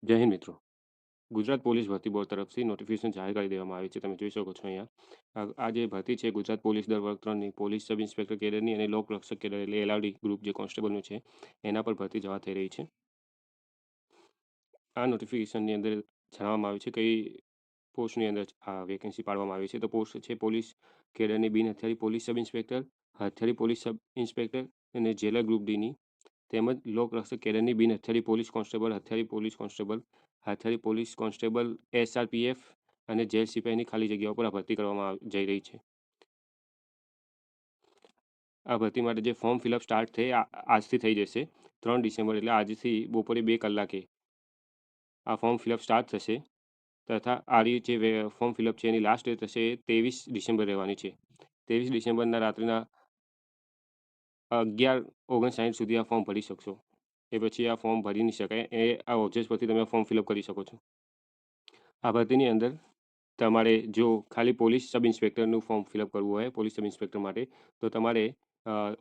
જય હિન્દ મિત્રો. ગુજરાત પોલીસ ભરતી બોર્ડ તરફથી નોટિફિકેશન જાહેર કરી દેવામાં આવી છે. તમે જોઈ શકો છો અહીંયા. આ જે ભરતી છે ગુજરાત પોલીસ દળ વર્ગ 3ની પોલીસ સબ ઇન્સ્પેક્ટર કેડરની અને લોકરક્ષક કેડર એટલે એલઆરડી ગ્રુપ જે કોન્સ્ટેબલનું છે એના પર ભરતી જવા થઈ રહી છે. આ નોટિફિકેશનની અંદર જણાવવામાં આવ્યું છે કઈ પોસ્ટની અંદર આ વેકેન્સી પાડવામાં આવી છે. તો પોસ્ટ છે પોલીસ કેડરની બિન હથિયારી પોલીસ સબ ઇન્સ્પેક્ટર, હથિયારી પોલીસ સબ ઇન્સ્પેક્ટર અને જેલર ગ્રુપ ડીની તેમજ લોકરક્ષક કેડરની બિન હથિયારી પોલીસ કોન્સ્ટેબલ, હથિયારી પોલીસ કોન્સ્ટેબલ, હથિયારી પોલીસ કોન્સ્ટેબલ એસઆરપીએફ અને જેલ સિપાહીની ખાલી જગ્યાઓ પર આ ભરતી કરવામાં જઈ રહી છે. આ ભરતી માટે જે ફોર્મ ફિલઅપ સ્ટાર્ટ આજથી થઈ જશે 3 ડિસેમ્બર એટલે આજથી બપોરે 2 કલાકે આ ફોર્મ ફિલઅપ સ્ટાર્ટ થશે તથા આ જે ફોર્મ ફિલઅપ છે એની લાસ્ટ ડેટ થશે 23 ડિસેમ્બર રહેવાની છે. 23 ડિસેમ્બરના રાત્રિના 11:59 સુધી આ ફોર્મ ભરી શકશો. એ પછી આ ફોર્મ ભરી નહીં શકાય. આ વેબસાઇટ પરથી તમે ફોર્મ ફિલઅપ કરી શકો છો. આ ભરતીની અંદર તમારે જો ખાલી પોલીસ સબ ઇન્સ્પેક્ટરનું ફોર્મ ફિલઅપ કરવું હોય પોલીસ સબ ઇન્સ્પેક્ટર માટે તો તમારે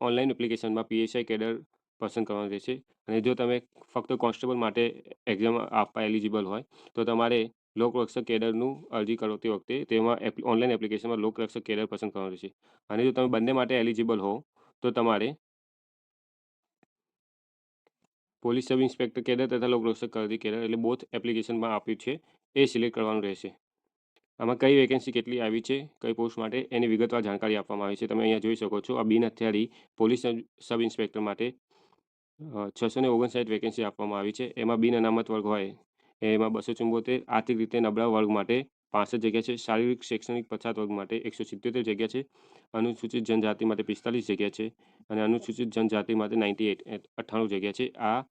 ઓનલાઈન એપ્લિકેશનમાં પીએસઆઈ કેડર પસંદ કરવાનું રહેશે. અને જો તમે ફક્ત કોન્સ્ટેબલ માટે એક્ઝામ આપવા એલિજિબલ હોય તો તમારે લોકરક્ષક કેડરનું અરજી કરતી વખતે તેમાં ઓનલાઈન એપ્લિકેશનમાં લોકરક્ષક કેડર પસંદ કરવાનું રહેશે. અને જો તમે બંને માટે એલિજિબલ હો તો તમારે પોલીસ સબ ઇન્સ્પેક્ટર કેડર તથા લોકરક્ષક કેડર એટલે બોથ એપ્લિકેશનમાં આપ્યું છે એ સિલેક્ટ કરવાનું રહેશે. આમાં કઈ વેકેન્સી કેટલી આવી છે કઈ પોસ્ટ માટે એની વિગતવાર જાણકારી આપવામાં આવી છે. તમે અહીંયા જોઈ શકો છો. આ બિન હથિયારી પોલીસ સબ ઇન્સ્પેક્ટર માટે 659 વેકેન્સી આપવામાં આવી છે. એમાં બિન અનામત વર્ગ હોય એમાં 274, આર્થિક રીતે નબળા વર્ગ માટે 65 જગ્યા છે, શારીરિક શૈક્ષણિક પછાત વર્ગ માટે 177 જગ્યા છે, અનુસૂચિત જનજાતિ માટે 45 જગ્યા છે અને અનુસૂચિત જનજાતિ માટે 98 જગ્યા છે. આ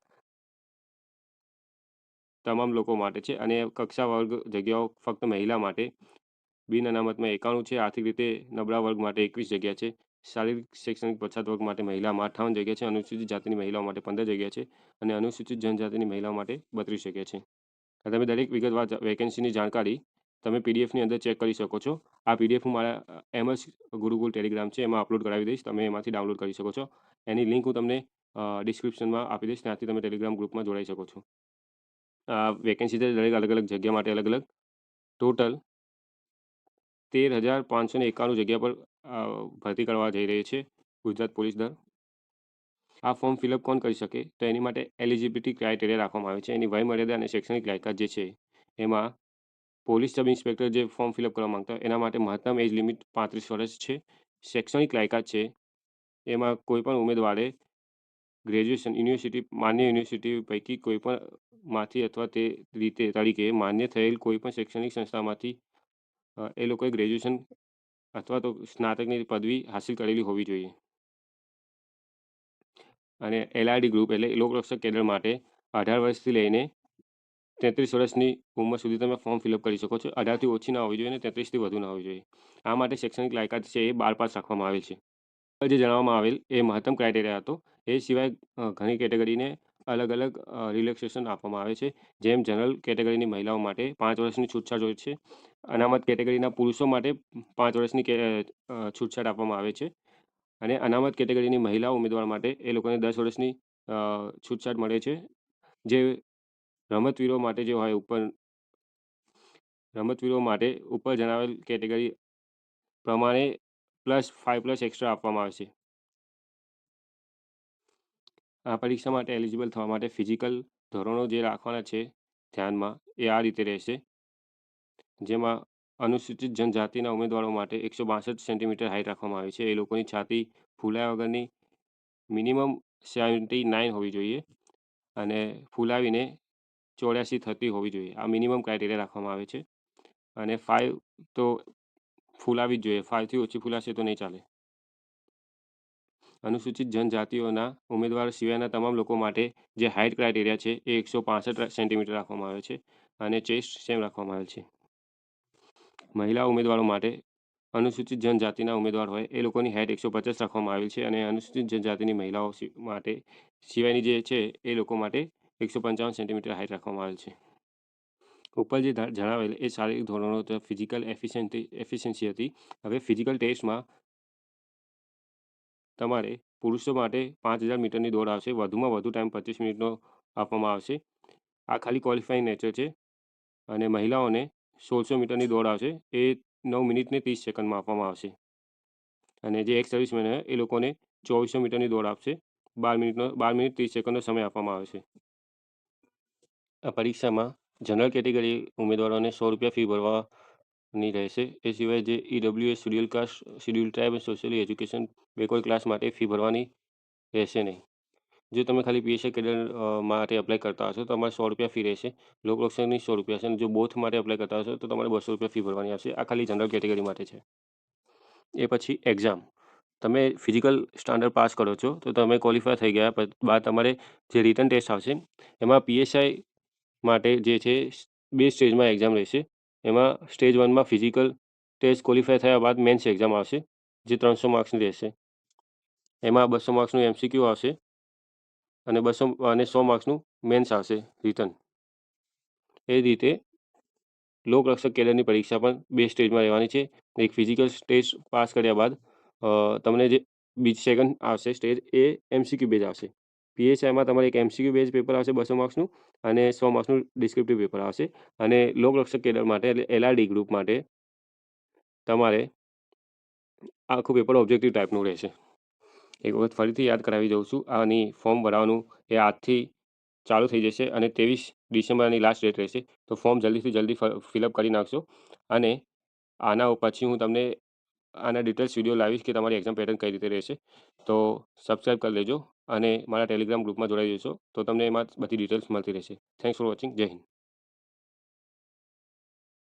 તમામ લોકો માટે છે અને કક્ષા વર્ગ જગ્યાઓ ફક્ત મહિલા માટે બિન અનામતમાં 91 છે, આર્થિક રીતે નબળા વર્ગ માટે 21 જગ્યા છે, શારીરિક શૈક્ષણિક પછાત વર્ગ માટે મહિલામાં 58 જગ્યા છે, અનુસૂચિત જાતિની મહિલાઓ માટે 15 જગ્યા છે અને અનુસૂચિત જનજાતિની મહિલાઓ માટે 32 જગ્યા છે. તમે દરેક વિગતવાર વેકેન્સીની જાણકારી તમે પીડીએફની અંદર ચેક કરી શકો છો. આ પીડીએફ હું મારા એમએસ ગુરુકુલ ટેલિગ્રામ છે એમાં અપલોડ કરાવી દઈશ. તમે એમાંથી ડાઉનલોડ કરી શકો છો. એની લિંક હું તમને ડિસ્ક્રિપ્શનમાં આપી દઈશ. ત્યાંથી તમે ટેલિગ્રામ ગ્રુપમાં જોડાઈ શકો છો. વેકેન્સી છે દરેક અલગ અલગ જગ્યા માટે અલગ અલગ ટોટલ 13,591 જગ્યા પર ભરતી કરવા જઈ રહી છે ગુજરાત પોલીસ દળ. આ ફોર્મ ફિલઅપ કોણ કરી શકે તો એની માટે એલિજિબિલિટી ક્રાઇટેરિયા રાખવામાં આવે છે. એની વયમર્યાદા અને શૈક્ષણિક લાયકાત જે છે એમાં પોલીસ સબ ઇન્સ્પેક્ટર જે ફોર્મ ફિલઅપ કરવા માંગતા હોય એના માટે મહત્તમ એજ લિમિટ 35 વર્ષ છે. શૈક્ષણિક લાયકાત છે એમાં કોઈ પણ ઉમેદવારે ગ્રેજ્યુએશન માન્ય યુનિવર્સિટી પૈકી કોઈ પણ માંથી અથવા તે તરીકે માન્ય થયેલ કોઈ પણ શૈક્ષણિક સંસ્થામાંથી એ લોકોએ ગ્રેજ્યુએશન અથવા તો સ્નાતકની પદવી હાંસિલ કરેલી હોવી જોઈએ. અને એલઆરડી ગ્રુપ એટલે લોકરક્ષક કેડર માટે 18 વર્ષથી લઈને 33 વર્ષની ઉંમર સુધી તમે ફોર્મ ફિલઅપ કરી શકો છો. 18થી ઓછી ના હોવી જોઈએ અને 33થી વધુ ના હોવી જોઈએ. આ માટે શૈક્ષણિક લાયકાત છે એ 12 પાસ રાખવામાં આવેલ છે. જે જણાવવામાં આવેલ એ મહત્તમ ક્રાઇટેરિયા હતો. એ સિવાય ઘણી કેટેગરીને અલગ અલગ રિલેક્સેશન આપવામાં આવે છે. જેમ જનરલ કેટેગરીની મહિલાઓ માટે 5 વર્ષની છૂટછાટ હોય છે. અનામત કેટેગરીના પુરુષો માટે 5 વર્ષની છૂટછાટ આપવામાં આવે છે અને અનામત કેટેગરીની મહિલા ઉમેદવાર માટે એ લોકોને 10 વર્ષની છૂટછાટ મળે છે. જે રમતવીરો માટે જે હોય રમતવીરો માટે ઉપર જણાવેલ કેટેગરી પ્રમાણે +5 એક્સ્ટ્રા આપવામાં આવે છે. આ પરીક્ષા માટે એલિજિબલ થવા માટે ફિઝિકલ ધોરણો જે રાખવાના છે ધ્યાનમાં એ આ રીતે રહેશે. જેમાં અનુસૂચિત જનજાતિના ઉમેદવારો માટે 162 સેન્ટીમીટર હાઇટ રાખવામાં આવી છે. એ લોકોની છાતી ફૂલાયા વગરની મિનિમમ 79 હોવી જોઈએ અને ફૂલાવીને 84 થતી હોવી જોઈએ. આ મિનિમમ ક્રાઇટેરિયા રાખવામાં આવે છે અને 5 તો ફૂલાવી જ જોઈએ. 5થી ઓછી ફૂલાશે તો નહીં ચાલે. અનુસૂચિત જનજાતિઓના ઉમેદવાર સિવાયના તમામ લોકો માટે જે હાઇટ ક્રાઇટેરિયા છે એ 165 સેન્ટીમીટર રાખવામાં આવે છે અને ચેસ્ટ સેમ રાખવામાં આવેલ છે. મહિલા ઉમેદવારો માટે અનુસૂચિત જનજાતિના ઉમેદવાર હોય એ લોકોની હાઇટ 150 રાખવામાં આવેલ છે અને અનુસૂચિત જનજાતિની મહિલાઓ માટે સિવાયની જે છે એ લોકો માટે 155 સેન્ટીમીટર હાઇટ રાખવામાં આવેલ છે. ઉપર જે જણાવેલ એ શારીરિક ધોરણો ફિઝિકલ એફિશિયન્સી હતી. હવે ફિઝિકલ ટેસ્ટમાં તમારે પુરુષો માટે 5000 મીટરની દોડ આવશે. વધુમાં વધુ ટાઈમ 25 મિનિટનો આપવામાં આવશે આ ખાલી ક્વોલિફાઈંગ નેચર છે અને મહિલાઓને 1600 મીટરની દોડ આવશે. એ 9 મિનિટ ને 30 સેકન્ડમાં આપવામાં આવશે અને જે એક્સ સર્વિસમેન છે એ લોકોને 2400 મીટરની દોડ આપશે. 12 મિનિટ 30 સેકન્ડનો સમય આપવામાં આવે છે. આ પરીક્ષામાં જનરલ કેટેગરી ઉમેદવારોને ₹100 ફી ભરવાની રહેશે. એ સિવાય જે EWS, schedule caste, schedule tribe અને સોશિયલી એજ્યુકેશન બેકવર્ડ ક્લાસ માટે ફી ભરવાની રહેશે નહીં. જો તમે ખાલી પીએસઆઈ કેડર માટે એપ્લાય કરતા હશો તો તમારે ₹100 ફી રહેશે. લોકરક્ષકની ₹100 છે અને જો બોથ માટે એપ્લાય કરતા હશો તો તમારે ₹200 ફી ભરવાની આવશે. આ ખાલી જનરલ કેટેગરી માટે છે. એ પછી એક્ઝામ. તમે ફિઝિકલ સ્ટાન્ડર્ડ પાસ કરો છો તો તમે ક્વોલિફાય થઈ ગયા બાદ તમારે જે રિટન ટેસ્ટ આવશે એમાં પીએસઆઈ માટે જે છે 2 સ્ટેજમાં એક્ઝામ રહેશે. એમાં સ્ટેજ 1માં ફિઝિકલ ટેસ્ટ ક્વોલિફાય થયા બાદ મેન્સ એક્ઝામ આવશે જે 300 માર્ક્સની રહેશે. એમાં 200 માર્ક્સનું એમસીક્યુ આવશે અને 100 માર્ક્સનું મેન્સ આવશે રિટન. એ રીતે લોકરક્ષક કેડરની પરીક્ષા પણ 2 સ્ટેજમાં રહેવાની છે. એક ફિઝિકલ ટેસ્ટ પાસ કર્યા બાદ તમને જે સેકન્ડ આવશે સ્ટેજ એ એમસીક્યુ બેઝ આવશે. પીએસઆઈમાં તમારે એક એમસીક્યુ બેઝ પેપર આવશે 200 માર્ક્સનું અને 100 માર્ક્સનું ડિસ્ક્રિપ્ટિવ પેપર આવશે. અને લોકરક્ષક કેડર માટે એટલે એલઆરડી ગ્રુપ માટે તમારે આખું પેપર ઓબ્જેક્ટિવ ટાઈપનું રહેશે. એક વખત ફરીથી યાદ કરાવી દઉં છું. આની ફોર્મ ભરવાનું એ આજથી ચાલુ થઈ જશે અને 23 ડિસેમ્બરની લાસ્ટ ડેટ રહેશે. તો ફોર્મ જલ્દીથી જલ્દી ફિલઅપ કરી નાખશો. અને આના પછી હું તમને આના ડિટેલ્સ વિડીયો લાવીશ કે તમારી એક્ઝામ પેટર્ન કઈ રીતે રહેશે. તો સબસ્ક્રાઈબ કરી લેજો અને મારા ટેલિગ્રામ ગ્રુપમાં જોડાઈ જશો તો તમને એમાં બધી ડિટેલ્સ મળતી રહેશે. Thanks for watching. જય હિન્દ.